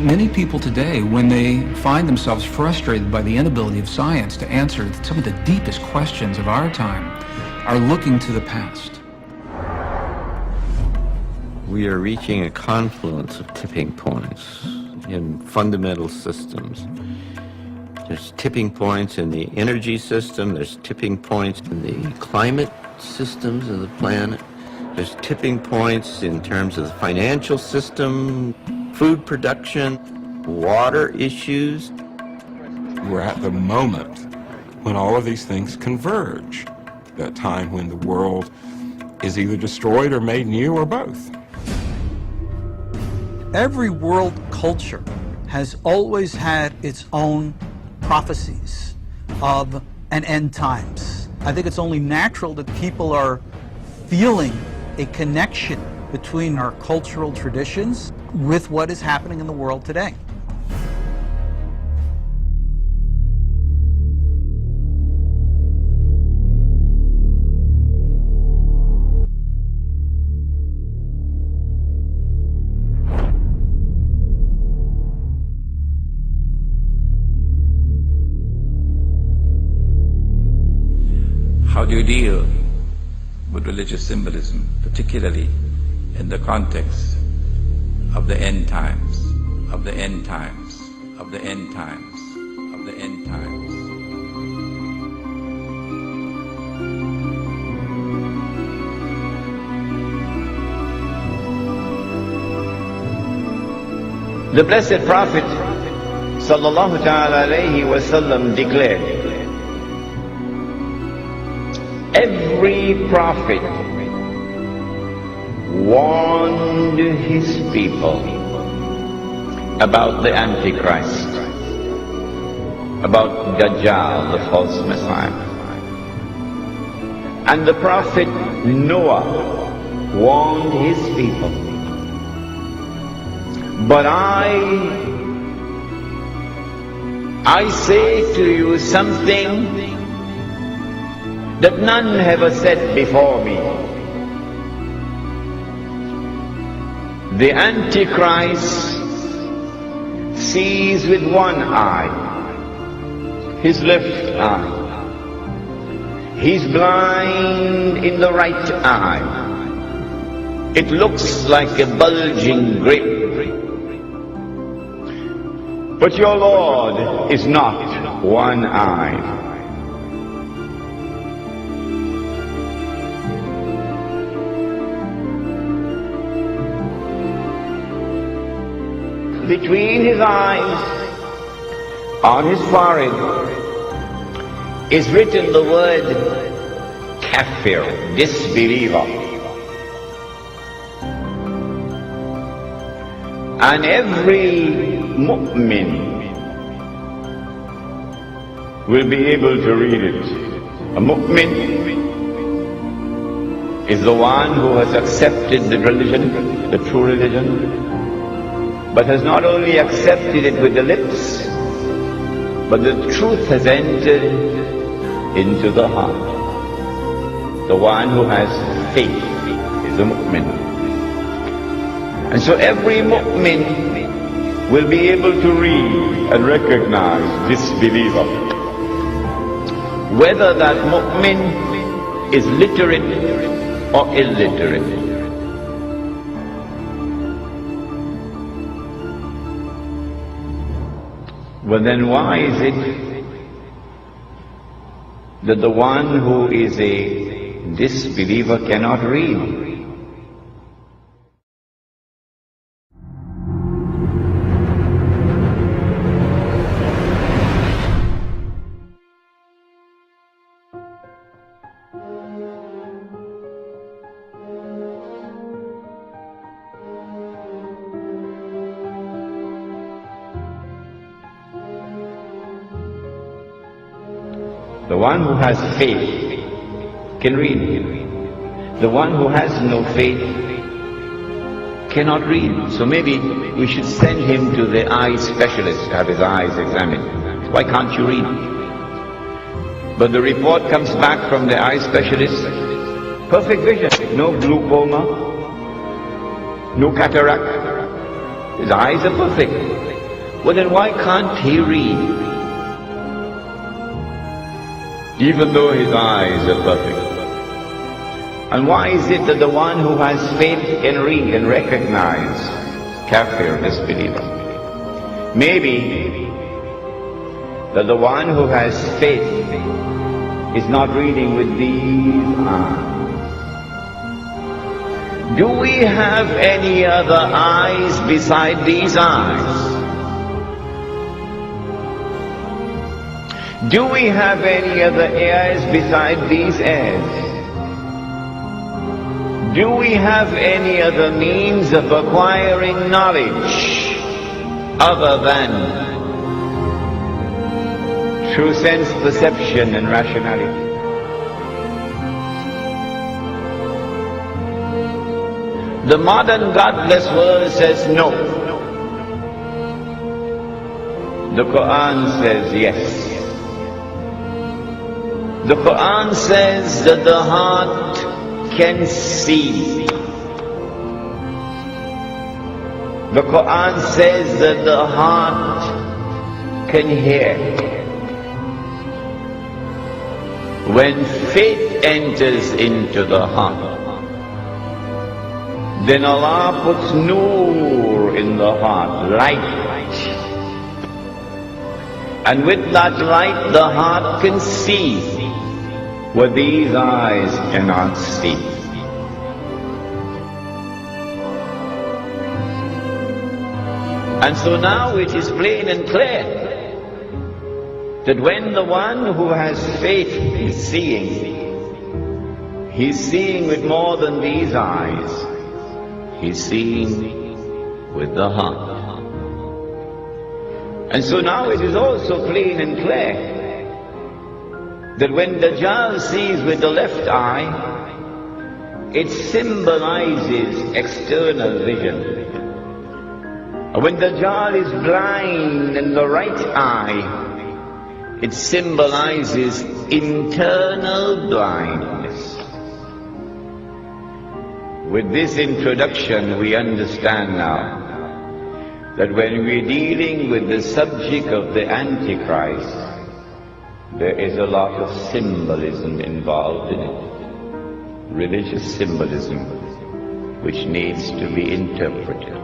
many people today, when they find themselves frustrated by the inability of science to answer some of the deepest questions of our time, are looking to the past. We are reaching a confluence of tipping points in fundamental systems. There's tipping points in the energy system, there's tipping points in the climate systems of the planet, there's tipping points in terms of the financial system, food production, water issues. We're at the moment when all of these things converge, that time when the world is either destroyed or made new or both. Every world culture has always had its own prophecies of an end times. I think it's only natural that people are feeling a connection between our cultural traditions with what is happening in the world today. How do you deal with religious symbolism, particularly in the context of the end times, of the end times, of the end times, of the end times? The Blessed Prophet sallallahu ta'ala alayhi wa sallam declared, every prophet warned his people about the Antichrist, about Dajjal, the false Messiah. And the prophet Noah warned his people. But I say to you something that none have said before me. The Antichrist sees with one eye, his left eye. He's blind in the right eye. It looks like a bulging grape. But your Lord is not one-eyed. Between his eyes, on his forehead, is written the word kafir, disbeliever. And every mu'min will be able to read it. A mu'min is the one who has accepted the religion, the true religion, but has not only accepted it with the lips, but the truth has entered into the heart. The one who has faith is a mu'min. And so every mu'min will be able to read and recognize this believer. Whether that mu'min is literate or illiterate. Well, then why is it that the one who is a disbeliever cannot read? The one who has faith can read. The one who has no faith cannot read. So maybe we should send him to the eye specialist to have his eyes examined. Why can't you read? But the report comes back from the eye specialist, perfect vision, no glaucoma, no cataract. His eyes are perfect. Well, then why can't he read? Even though his eyes are perfect. And why is it that the one who has faith can read and recognize kafir, disbeliever? Maybe that the one who has faith is not reading with these eyes. Do we have any other eyes beside these eyes? Do we have any other ears beside these ears? Do we have any other means of acquiring knowledge other than through sense perception and rationality? The modern godless world says no. The Quran says yes. The Quran says that the heart can see. The Quran says that the heart can hear. When faith enters into the heart, then Allah puts nur in the heart, light. And with that light, the heart can see what these eyes cannot see. And so now it is plain and clear that when the one who has faith is seeing, he's seeing with more than these eyes. He's seeing with the heart. And so now it is also plain and clear that when Dajjal sees with the left eye, it symbolizes external vision. When Dajjal is blind in the right eye, it symbolizes internal blindness. With this introduction, we understand now that when we're dealing with the subject of the Antichrist, there is a lot of symbolism involved in it. Religious symbolism, which needs to be interpreted.